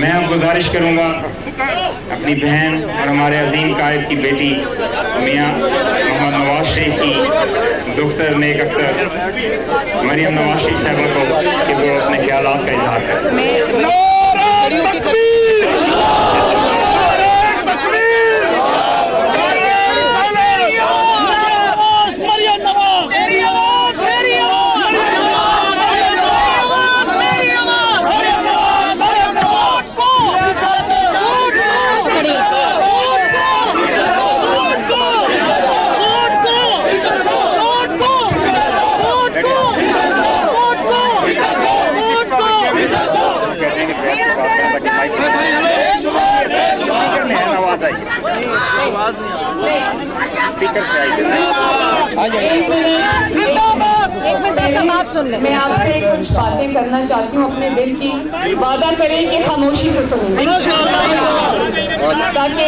मैं अब गुजारिश करूंगा अपनी बहन और हमारे अजीम कायद की बेटी मियाँ मोहम्मद नवाज शरीफ की डॉक्टर नेक अख्तर मरियम नवाज शरीफ साहब को कि वो अपने ख्यालात का इजहार करें। बात सुन ले। मैं आपसे कुछ बातें करना चाहती हूँ अपने दिल की। वादा करें कि खामोशी से सुनेंगे ताकि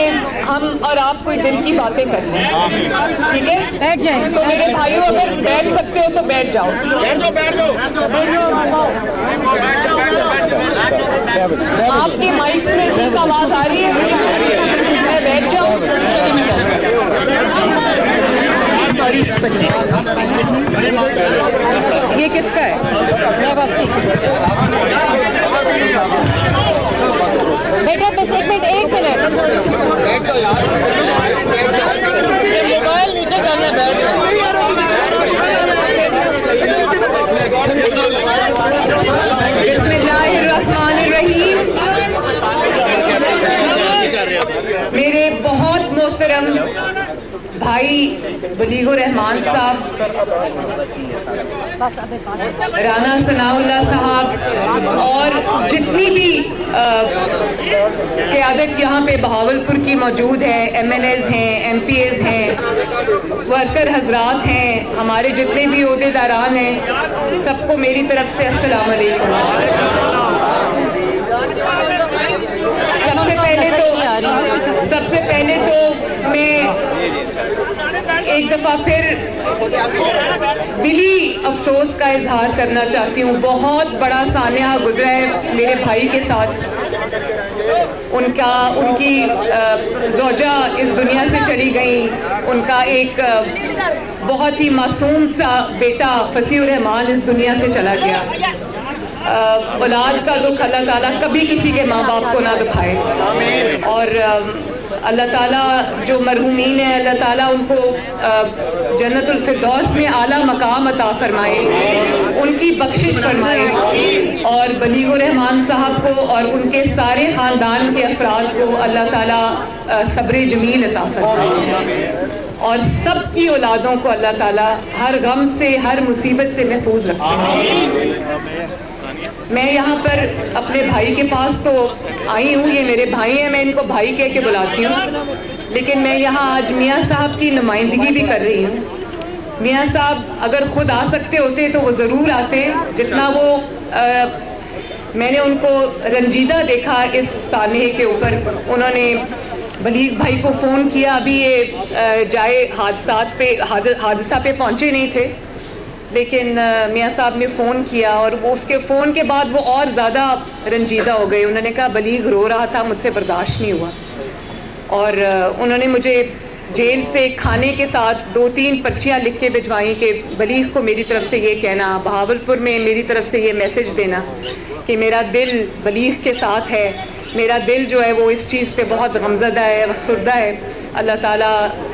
हम और आप कोई दिल की बातें कर लें। ठीक है, बैठ जाए। तो मेरे भाइयों अगर बैठ सकते हो तो बैठ जाओ। आपके माइक में ठीक आवाज आ रही है? मैं बैठ जाऊँ? चलिए मैं सॉरी। ये किसका है? बेटा बस एक मिनट मोबाइल नीचे करना। बिस्मिल्लाहिर्रहमानिर्रहीम। मेरे बहुत मोहतरम भाई बलीगुर रहमान साहब, राना सनाउल्लाह साहब और जितनी भी क़यादत यहाँ पे बहावलपुर की मौजूद है, MNAs हैं, MPAs हैं, वर्कर हजरात हैं, हमारे जितने भी ओहदेदारान हैं, सबको मेरी तरफ से अस्सलाम वालेकुम। सबसे पहले तो मैं एक दफा फिर दिली अफसोस का इजहार करना चाहती हूँ। बहुत बड़ा सानिया गुजरा है मेरे भाई के साथ। उनकी ज़ौजा इस दुनिया से चली गई। उनका एक बहुत ही मासूम सा बेटा फसीउर रहमान इस दुनिया से चला गया। औलाद का दुख अल्लाह ताला कभी किसी के माँ बाप को ना दुखाए और अल्लाह ताला जो मरहूमीन है अल्लाह ताला उनको जन्नतुल फिरदौस में आला मकाम अता फरमाए, उनकी बख्शिश फरमाए और बलीगुर रहमान साहब को और उनके सारे ख़ानदान के अफराद को अल्लाह ताला सब्र जमील अता फरमाए और सब की औलादों को अल्लाह ताला हर गम से हर मुसीबत से महफूज रखे। मैं यहाँ पर अपने भाई के पास तो आई हूँ, ये मेरे भाई हैं, मैं इनको भाई कह के बुलाती हूँ, लेकिन मैं यहाँ आज मियाँ साहब की नुमाइंदगी भी कर रही हूँ। मियाँ साहब अगर खुद आ सकते होते तो वो ज़रूर आते। जितना वो मैंने उनको रंजीदा देखा इस सानहे के ऊपर, उन्होंने बलीग भाई को फ़ोन किया। अभी ये जाए हादसा पे पहुँचे नहीं थे, लेकिन मियाँ साहब ने फ़ोन किया और वो उसके फ़ोन के बाद वो और ज़्यादा रंजीदा हो गए। उन्होंने कहा बलीग रो रहा था, मुझसे बर्दाश्त नहीं हुआ और उन्होंने मुझे जेल से खाने के साथ 2-3 पर्चियाँ लिख के भिजवाई कि बलीग को मेरी तरफ से ये कहना, बहावलपुर में मेरी तरफ से ये मैसेज देना कि मेरा दिल बलीग के साथ है। मेरा दिल जो है वो इस चीज़ पे बहुत गमज़दा है, अफसुर्दा है। अल्लाह ताला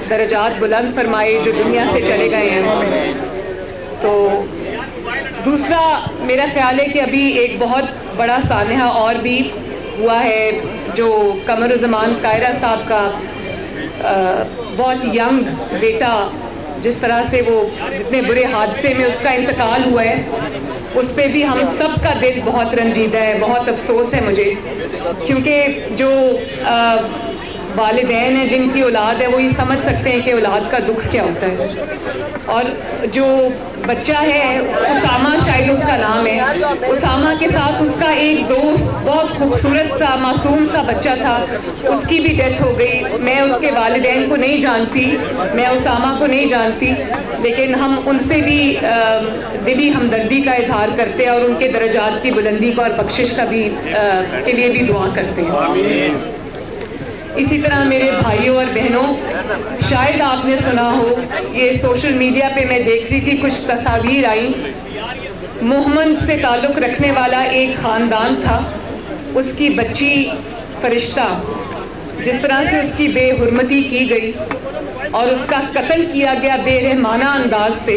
दरजात बुलंद फरमाए जो दुनिया से चले गए हैं। तो दूसरा मेरा ख्याल है कि अभी एक बहुत बड़ा सानहा और भी हुआ है जो कमरुज़्ज़मान कायरा साहब का बहुत यंग बेटा, जिस तरह से वो जितने बुरे हादसे में उसका इंतकाल हुआ है, उस पर भी हम सब का दिल बहुत रंजीदा है। बहुत अफसोस है मुझे, क्योंकि जो वालिदैन हैं जिनकी औलाद है वो ये समझ सकते हैं कि औलाद का दुख क्या होता है। और जो बच्चा है उसामा, शायद उसका नाम है, उसामा के साथ उसका एक दोस्त, बहुत खूबसूरत सा मासूम सा बच्चा था, उसकी भी डेथ हो गई। मैं उसके वालिदैन को नहीं जानती, मैं उसामा को नहीं जानती, लेकिन हम उनसे भी दिली हमदर्दी का इजहार करते हैं और उनके दर्जात की बुलंदी का और बख्शिश का भी के लिए भी दुआ करते हैं। इसी तरह मेरे भाइयों और बहनों, शायद आपने सुना हो, ये सोशल मीडिया पे मैं देख रही थी, कुछ तस्वीर आई, मोहम्मद से ताल्लुक़ रखने वाला एक ख़ानदान था, उसकी बच्ची फरिश्ता, जिस तरह से उसकी बेहुरमती की गई और उसका कत्ल किया गया बेरहमाना अंदाज से।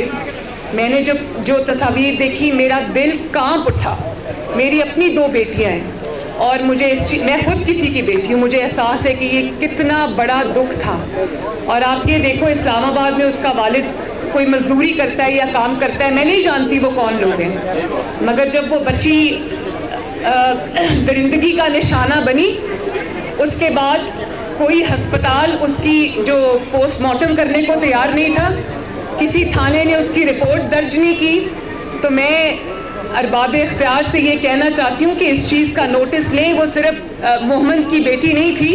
मैंने जब जो तस्वीर देखी मेरा दिल कांप उठा। मेरी अपनी 2 बेटियां हैं और मुझे मैं खुद किसी की बेटी हूँ, मुझे एहसास है कि ये कितना बड़ा दुख था। और आप ये देखो, इस्लामाबाद में उसका वालिद कोई मजदूरी करता है या काम करता है, मैं नहीं जानती वो कौन लोग हैं, मगर जब वो बच्ची दरिंदगी का निशाना बनी, उसके बाद कोई अस्पताल उसकी जो पोस्टमार्टम करने को तैयार नहीं था, किसी थाने ने उसकी रिपोर्ट दर्ज नहीं की। तो मैं अरबाब इख्तियार से ये कहना चाहती हूँ कि इस चीज़ का नोटिस लें। वो सिर्फ मोहम्मद की बेटी नहीं थी,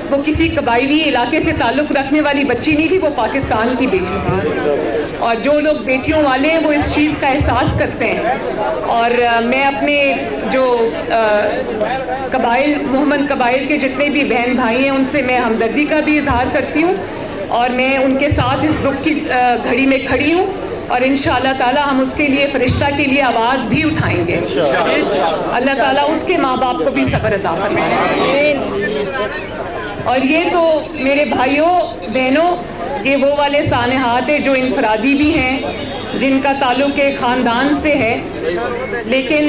वो किसी कबायली इलाके से ताल्लुक़ रखने वाली बच्ची नहीं थी, वो पाकिस्तान की बेटी थी। और जो लोग बेटियों वाले हैं वो इस चीज़ का एहसास करते हैं। और मैं अपने जो कबाइल, मोहम्मद कबाइल के जितने भी बहन भाई हैं, उनसे मैं हमदर्दी का भी इजहार करती हूँ और मैं उनके साथ इस दुख की घड़ी में खड़ी हूँ। और इंशाअल्लाह ताला हम उसके लिए, फरिश्ता के लिए आवाज़ भी उठाएंगे। अल्लाह ताला उसके माँ बाप को भी सब्र अता फरमाए। और ये तो मेरे भाइयों बहनों, ये वो वाले सानहात है जो इनफरादी भी हैं, जिनका ताल्लुक़ एक ख़ानदान से है। लेकिन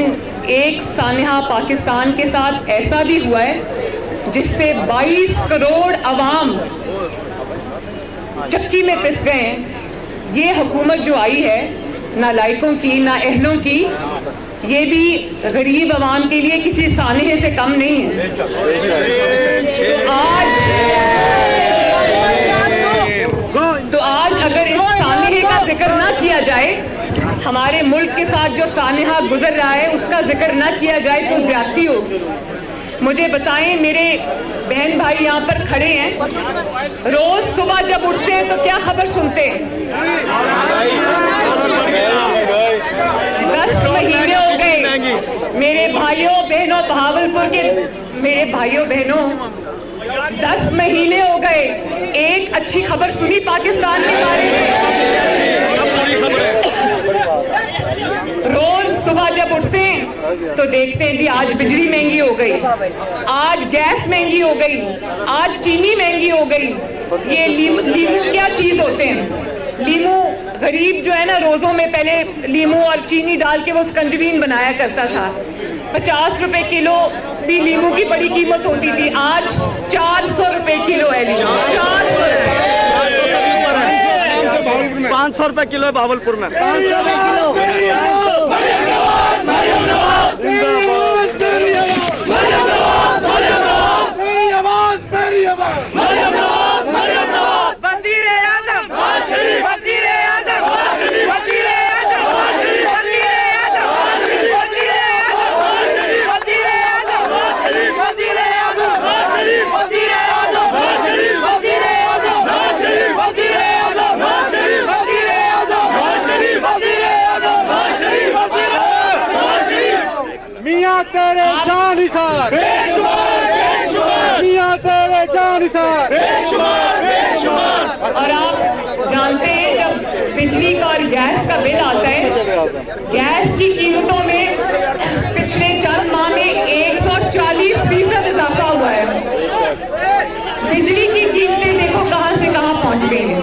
एक सानहा पाकिस्तान के साथ ऐसा भी हुआ है जिससे 22 करोड़ अवाम चक्की में पिस गए हैं। ये हुकूमत जो आई है, ना लायकों की ना अहलों की, ये भी गरीब अवाम के लिए किसी सानहे से कम नहीं है। तो आज अगर इस सानहे का जिक्र ना किया जाए, हमारे मुल्क के साथ जो सानहा गुजर रहा है उसका जिक्र ना किया जाए तो ज्यादती होगी। मुझे बताएं, मेरे बहन भाई यहाँ पर खड़े हैं, रोज सुबह जब उठते हैं तो क्या खबर सुनते हैं? 10 महीने हो गए मेरे भाइयों बहनों, बहावलपुर के मेरे भाइयों बहनों, 10 महीने हो गए, एक अच्छी खबर सुनी पाकिस्तान के बारे में? रोज सुबह जब उठते हैं तो देखते हैं जी आज बिजली महंगी हो गई, आज गैस महंगी हो गई, आज चीनी महंगी हो गई। ये लीमू क्या चीज होते हैं? लीमू गरीब जो है ना, रोजों में पहले लीमू और चीनी डाल के वो स्कंजबीन बनाया करता था। 50 रुपए किलो भी लीमू की बड़ी कीमत होती थी, आज 400 रुपए किलो है लीमू। 400 500 रुपए किलो है भावलपुर में। तेरे जान निसार, मियां तेरे जान निसार। और आप जानते हैं जब बिजली का और गैस का बिल आता है, गैस की कीमतों में पिछले चंद माह में 140% इजाफा हुआ है। बिजली की कीमतें देखो कहां से कहां पहुंच गई हैं।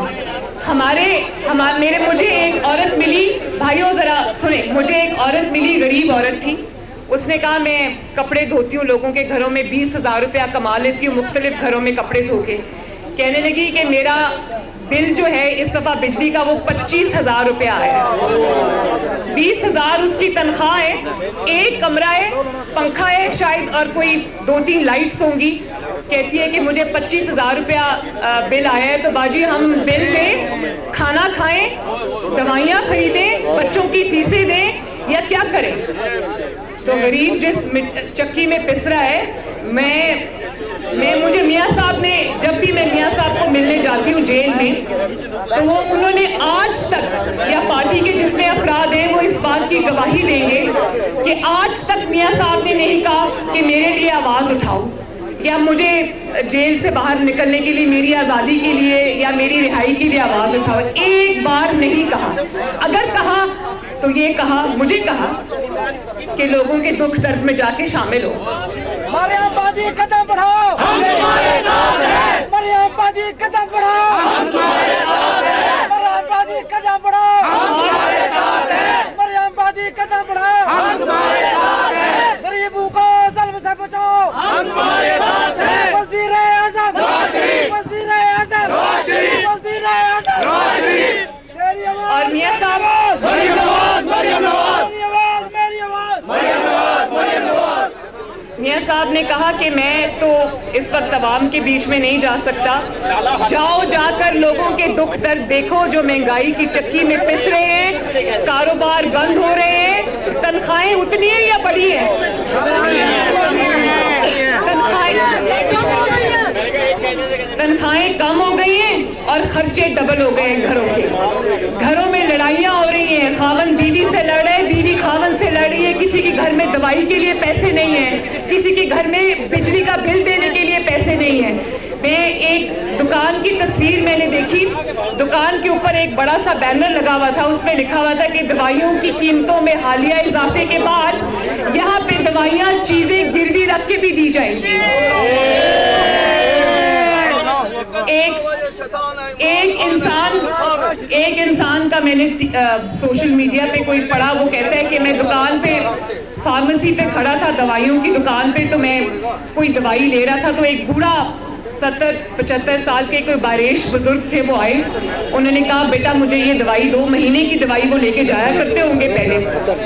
मुझे एक औरत मिली, भाइयों जरा सुने, मुझे एक औरत मिली, गरीब औरत थी। उसने कहा मैं कपड़े धोती हूँ लोगों के घरों में, 20,000 रुपया कमा लेती हूँ मुख्तलिफ घरों में कपड़े धो के। कहने लगी कि मेरा बिल जो है इस दफा बिजली का वो 25,000 रुपया आया। 20,000 उसकी तनख्वाह है, एक कमरा है, पंखा है शायद और कोई 2-3 लाइट्स होंगी। कहती है कि मुझे 25,000 रुपया बिल आया है, तो बाजी हम बिल दें, खाना खाएं, दवाइयाँ खरीदें, बच्चों की फीसें दें या क्या करें? तो गरीब जिस चक्की में पिस रहा है, मुझे मियाँ साहब ने, जब भी मैं मियाँ साहब को मिलने जाती हूँ जेल में, तो उन्होंने आज तक, या पार्टी के जितने अफराद हैं वो इस बात की गवाही देंगे कि आज तक मियाँ साहब ने नहीं कहा कि मेरे लिए आवाज उठाओ या मुझे जेल से बाहर निकलने के लिए, मेरी आजादी के लिए या मेरी रिहाई के लिए आवाज उठाओ। एक बार नहीं कहा। अगर कहा तो ये कहा, मुझे कहा कि लोगों के दुख दर्द में जाके शामिल हो। मरियम बाजी कदम बढ़ाओ, हम तुम्हारे साथ हैं। मरियम बाजी कदम बढ़ाओ, हम तुम्हारे साथ हैं। मरियम बाजी कदम बढ़ाओ, हम तुम्हारे साथ हैं। मरियम बाजी कदम बढ़ाओ, हम तुम्हारे साथ हैं। गरीबों को जुल्म से बचाओ, हम तुम्हारे साथ हैं। वज़ीर आज़म नवाज शरीफ, वज़ीर आज़म नवाज शरीफ, वज़ीर आज़म नवाज शरीफ। और मियाँ साहब, मरियम नवाज, मरियम नवाज, मेरी आवाज, मरियम नवाज, मरियम नवाज। मियाँ साहब ने कहा कि मैं तो इस वक्त अवाम के बीच में नहीं जा सकता। जाओ, जाकर लोगों के दुख दर्द देखो, जो महंगाई की चक्की में पिस रहे हैं, कारोबार बंद हो रहे हैं, तनख्वाहें उतनी है या बढ़ी है? तनख्वाहें कम हो गई हैं और खर्चे डबल हो गए हैं घरों के। घरों में लड़ाइयाँ हो रही हैं, खावन बीवी से लड़ रहे, बीवी खावन से लड़ रही है। किसी के घर में दवाई के लिए पैसे नहीं है, किसी के घर में बिजली का बिल देने के लिए पैसे नहीं है। मैं एक दुकान की तस्वीर मैंने देखी, दुकान के ऊपर एक बड़ा सा बैनर लगा हुआ था, उसमें लिखा हुआ था कि दवाइयों की कीमतों में हालिया इजाफे के बाद यहाँ पे दवाइयाँ, चीजें गिरवी रख के भी दी जाएंगी। एक इंसान का मैंने सोशल मीडिया पे कोई पढ़ा, वो कहता है कि मैं दुकान पे, फार्मेसी पे खड़ा था, दवाइयों की दुकान पे, तो मैं कोई दवाई ले रहा था, तो एक बूढ़ा 70-75 साल के कोई बारिश बुजुर्ग थे, वो आए, उन्होंने कहा बेटा मुझे ये दवाई 2 महीने की दवाई वो लेके जाया करते होंगे पहले,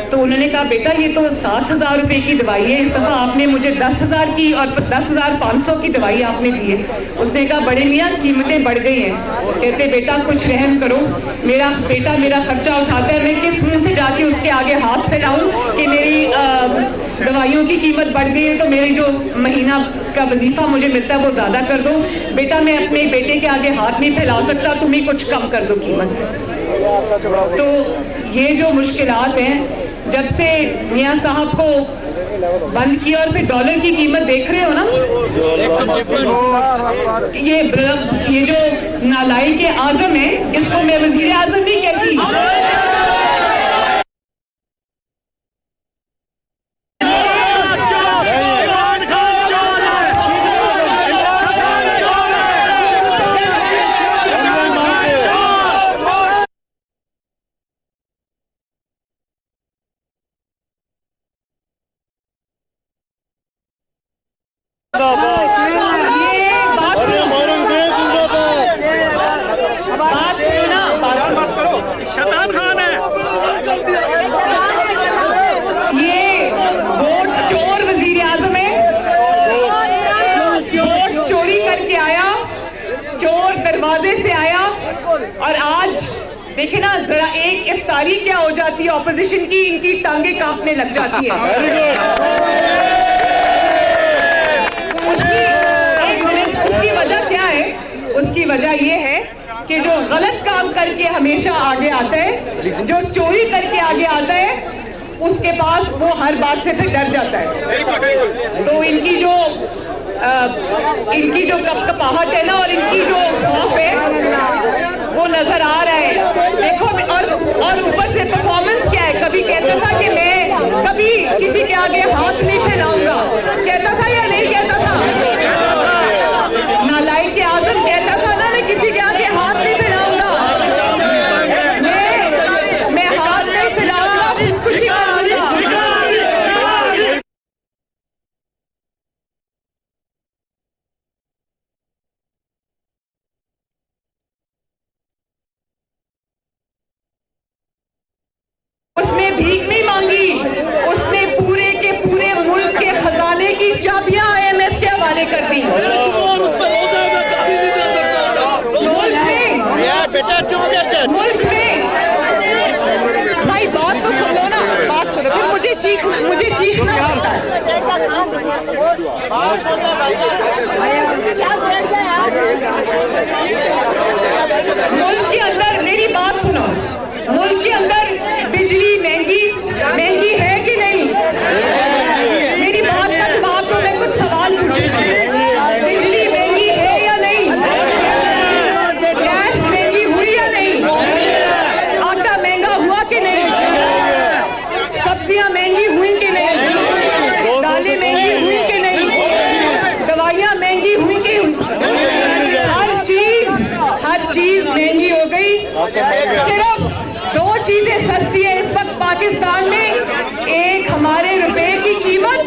तो उन्होंने कहा बेटा ये तो 7,000 रुपए की दवाई है, इस दफा आपने मुझे 10,000 की और 10,500 की दवाई आपने दी है। उसने कहा बड़े मियाँ कीमतें बढ़ गई हैं। कहते बेटा कुछ रहम करो, मेरा बेटा मेरा खर्चा उठाता है, मैं किस मुंह से जाके उसके आगे हाथ फैलाऊं कि मेरी दवाइयों की कीमत बढ़ गई है तो मेरी जो महीना का वजीफा मुझे मिलता है वो ज्यादा कर दो। बेटा मैं अपने बेटे के आगे हाथ नहीं फैला सकता, तुम ही कुछ कम कर दो कीमत। तो ये जो मुश्किलात हैं, जब से मियाँ साहब को बंद किया और फिर डॉलर की कीमत देख रहे हो ना, ये जो नालायक के आजम है, इसको मैं वजीर आजम नहीं कहती। शैतान खान है ये, वोट चोर वजीर आजम है, वोट चोरी करके आया, चोर दरवाजे से आया, और आज देखे ना जरा एक इफ्तारी क्या हो जाती है ऑपोजिशन की, इनकी टांगे कांपने लग जाती है। उसकी वजह क्या है? उसकी वजह ये है कि जो गलत काम करके हमेशा आगे आता है, जो चोरी करके आगे आता है, उसके पास वो हर बात से फिर डर जाता है। तो इनकी जो कपकपाहट है ना, और इनकी जो खौफ है वो नजर आ रहा है। देखो, और ऊपर से परफॉर्मेंस क्या है। कभी कहता था कि मैं कभी किसी के आगे हाथ नहीं फैलाऊंगा, कहता था या नहीं कहता था? नालायक के आजम कहता था ना, मैं किसी के आगे हाथ नहीं फैलाऊंगा, मैं हाथ नहीं फैलाऊंगा, खुदकुशी करूंगा। उसने भीख नहीं मांगी, उसने पूरे के पूरे मुल्क के खजाने की चाबियां IMF के हवाले मुल्क के अंदर मेरी बात सुनो, मुल्क के अंदर बिजली महंगी है कि नहीं? मेरी बात का जवाब दो, मैं कुछ सवाल पूछूंगी। बिजली महंगी है या नहीं? गैस महंगी हुई या नहीं? आटा महंगा हुआ कि नहीं? सब्जियां महंगी हुई कि नहीं? दालें महंगी हुई कि नहीं? दवाइयां महंगी हुई कि? हर चीज महंगी हो गई। सिर्फ दो चीजें सस्ती है इस वक्त पाकिस्तान में, एक हमारे रुपए की कीमत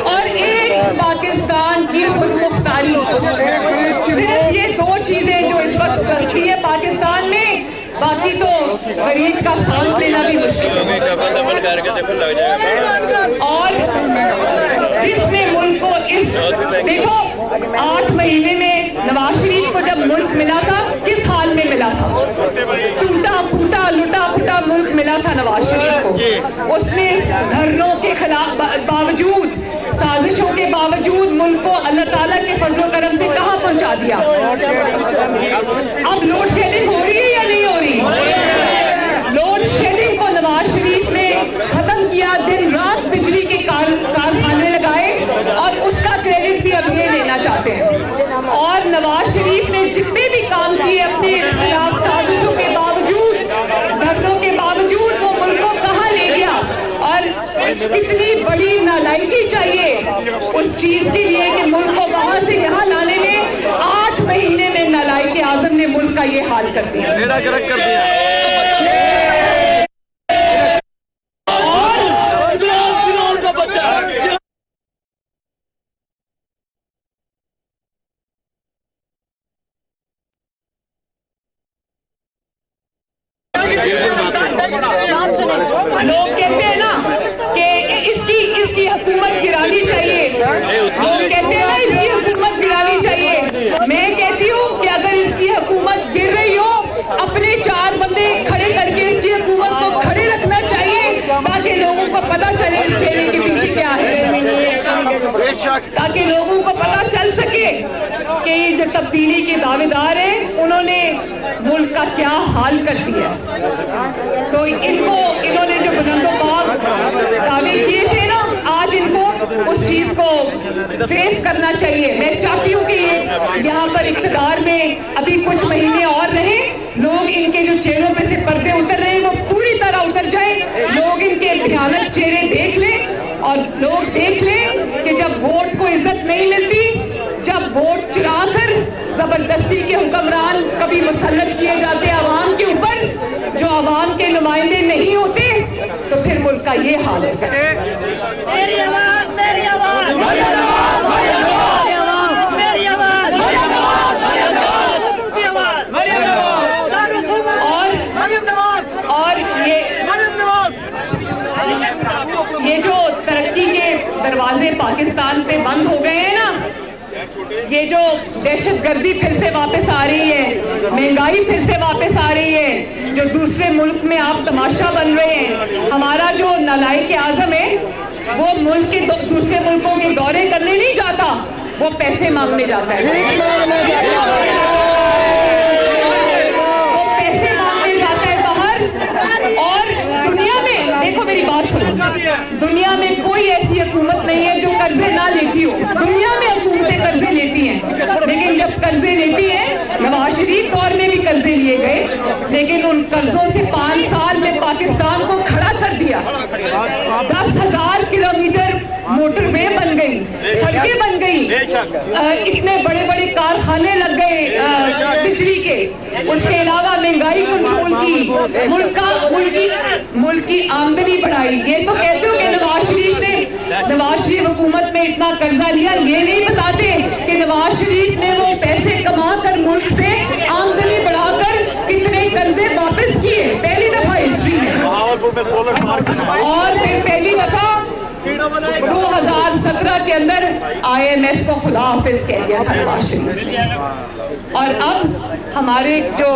और एक पाकिस्तान की खुदमुख्तारी। सिर्फ ये दो चीजें जो इस वक्त सस्ती है पाकिस्तान में, बाकी तो गरीब का सांस लेना भी मुश्किल है। और जिसने मुल्क को देखो 8 महीने में नवाज शरीफ को जब मुल्क मिला था किस हाल में मिला था? टूटा फूटा लुटा फुटा मुल्क मिला था नवाज शरीफ को। उसने धरनों के खिलाफ बावजूद, साजिशों के बावजूद मुल्क को अल्लाह ताला के फजलो करम से कहां पहुंचा दिया। अब लोड शेडिंग हो रही है या नहीं हो रही? लोड शेडिंग को नवाज शरीफ ने खत्म किया, दिन रात बिजली के कारखाने लगाए और उसका क्रेडिट भी अब ये लेना चाहते हैं। और नवाज शरीफ ने जितने भी काम किए अपने खिलाफ साजिशों के बावजूद, धरनों के बावजूद, वो मुल्क को कहां ले गया। और कितनी बड़ी नालायकी चाहिए उस चीज के लिए कि मुल्क को वहां से यहाँ लाने में 8 महीने में नालायक आजम ने मुल्क का ये हाल कर दिया, बेड़ा गर्क कर दिया। लोग कहते हैं ना कि इसकी हुकूमत गिरानी चाहिए, लोग कहते हैं ना इसकी हुकूमत गिरानी चाहिए। मैं कहती हूँ कि अगर इसकी हुकूमत गिर रही हो, अपने 4 बंदे खड़े करके इसकी हुकूमत को खड़े रखना चाहिए ताकि लोगों को पता चले इस चेहरे के पीछे क्या है, ताकि लोगों को पता चल सके कि ये जो तब्दीली के दावेदार हैं उन्होंने मुल्क का क्या हाल कर दिया। तो इन्होंने जो बुलंदोबाग दावे किए थे ना, आज इनको उस चीज को फेस करना चाहिए। मैं चाहती हूँ कि यहाँ पर इक़्तिदार में अभी कुछ महीने और रहे, लोग इनके जो चेहरों पे से पर्दे उतर रहे हैं वो पूरी तरह उतर जाए, लोग इनके भयानक चेहरे देख लें और लोग देख लें कि जब वोट को इज्जत नहीं मिलती, जब वोट चुराकर जबरदस्ती के हुक्मरान कभी मुसल्लत किए जाते आवाम के ऊपर, जो आवाम के नुमाइंदे नहीं होते, तो फिर मुल्क का ये हाल है। मेरी आवाज, मेरी आवाज, मेरी आवाज, मेरी आवाज, मेरी आवाज, मेरी आवाज, मेरी आवाज, मेरी आवाज, और ये जो तरक्की के दरवाजे पाकिस्तान पे बंद हो गए हैं ना, ये जो दहशतगर्दी फिर से वापस आ रही है, महंगाई फिर से वापस आ रही है, जो दूसरे मुल्क में आप तमाशा बन रहे हैं, हमारा जो नालायक आजम है वो मुल्क के दूसरे मुल्कों के दौरे करने नहीं जाता, वो पैसे मांगने जाता है। वो पैसे मांगने जाता है बाहर। और दुनिया में देखो, मेरी बात सुनो, दुनिया में कोई ऐसी हुकूमत नहीं है जो कर्जे ना लेती हो। दुनिया में हुकूमतें कर्जे लेती हैं, लेकिन जब कर्जे लेती हैं, नवाज शरीफ दौर में भी कर्जे लिए गए, लेकिन उन कर्जों से 5 साल में पाकिस्तान को खड़ा कर दिया। 10,000 किलोमीटर मोटरवे बन गई, सड़कें बन गई, इतने बड़े बड़े कारखाने लग गए बिजली के, उसके अलावा महंगाई कंट्रोल की, मुल्क की आमदनी बढ़ाई। ये तो कहते हो कि नवाज शरीफ हुकूमत में इतना कर्जा लिया, ये नहीं बताते कि नवाज शरीफ ने वो पैसे कमा कर मुल्क से आमदनी बढ़ाकर कितने कर्जे वापस किए, पहली दफा हिस्ट्री में। और फिर पहली दफा 2017 के अंदर IMF को खुदा हाफिज कह दिया था नवाज शरीफ। और अब हमारे जो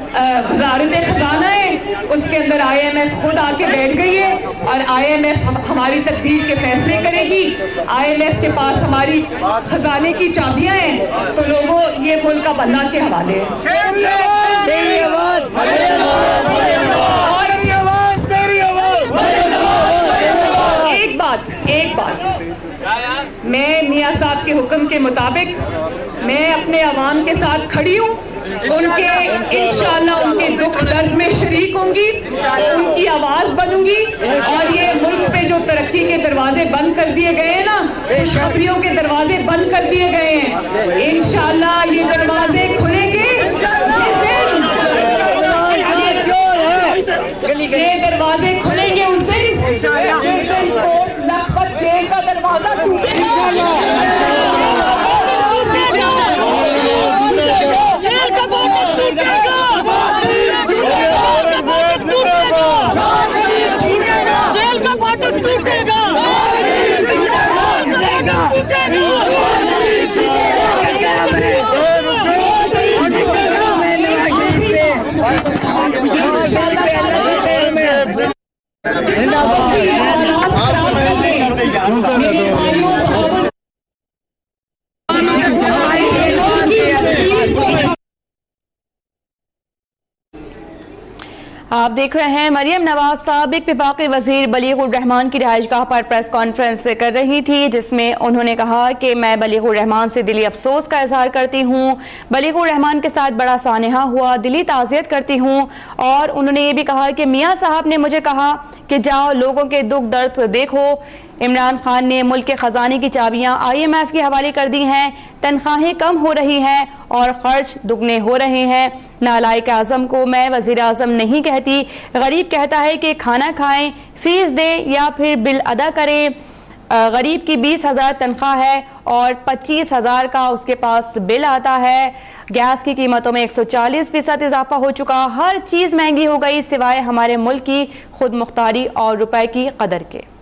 वजारत खजाना है, उसके अंदर IMF खुद आके बैठ गई है और IMF हमारी तकदीर के फैसले करेगी। IMF के पास हमारी खजाने की चाबियां हैं, तो लोगों ये मुल्क का बंदा के हवाले है। एक बात मैं मियां साहब के हुक्म के मुताबिक मैं अपने अवाम के साथ खड़ी हूँ, उनके इंशाअल्लाह उनके दुख दर्द में शरीक होंगी, उनकी आवाज बनूंगी और ये मुल्क पे जो तरक्की के दरवाजे बंद कर दिए गए हैं ना, खुशखबरियों के दरवाजे बंद कर दिए गए हैं, इंशाअल्लाह ये दरवाजे खुलेंगे। ये दरवाजे खुलेंगे उस दिन कोर्ट लखपत जेल का दरवाजा टूटेगा, जेल का बॉर्डर टूटेगा, जेल का बॉर्डर टूटेगा। आप देख रहे हैं मरियम नवाज साबिक विफाकी वजीर बलीगुर रहमान की रिहाइशगाह पर प्रेस कॉन्फ्रेंस कर रही थी, जिसमें उन्होंने कहा कि मैं बलीगुर रहमान से दिली अफसोस का इजहार करती हूँ, बलीगुर रहमान के साथ बड़ा सानेहा हुआ, दिली ताज़ियत करती हूँ। और उन्होंने ये भी कहा कि मियाँ साहब ने मुझे कहा कि जाओ लोगों के दुख दर्द देखो। इमरान खान ने मुल्क के खजाने की चाबियां IMF के हवाले कर दी हैं, तनख्वाहें कम हो रही हैं और खर्च दुगने हो रहे हैं। नालायक आज़म को मैं वज़ीर आज़म नहीं कहती, गरीब कहता है कि खाना खाएं, फीस दें या फिर बिल अदा करें। गरीब की 20,000 तनख्वाह है और 25,000 का उसके पास बिल आता है। गैस की कीमतों में 140% इजाफा हो चुका, हर चीज़ महंगी हो गई सिवाय हमारे मुल्क की खुद मुख्तारी और रुपए की कदर के।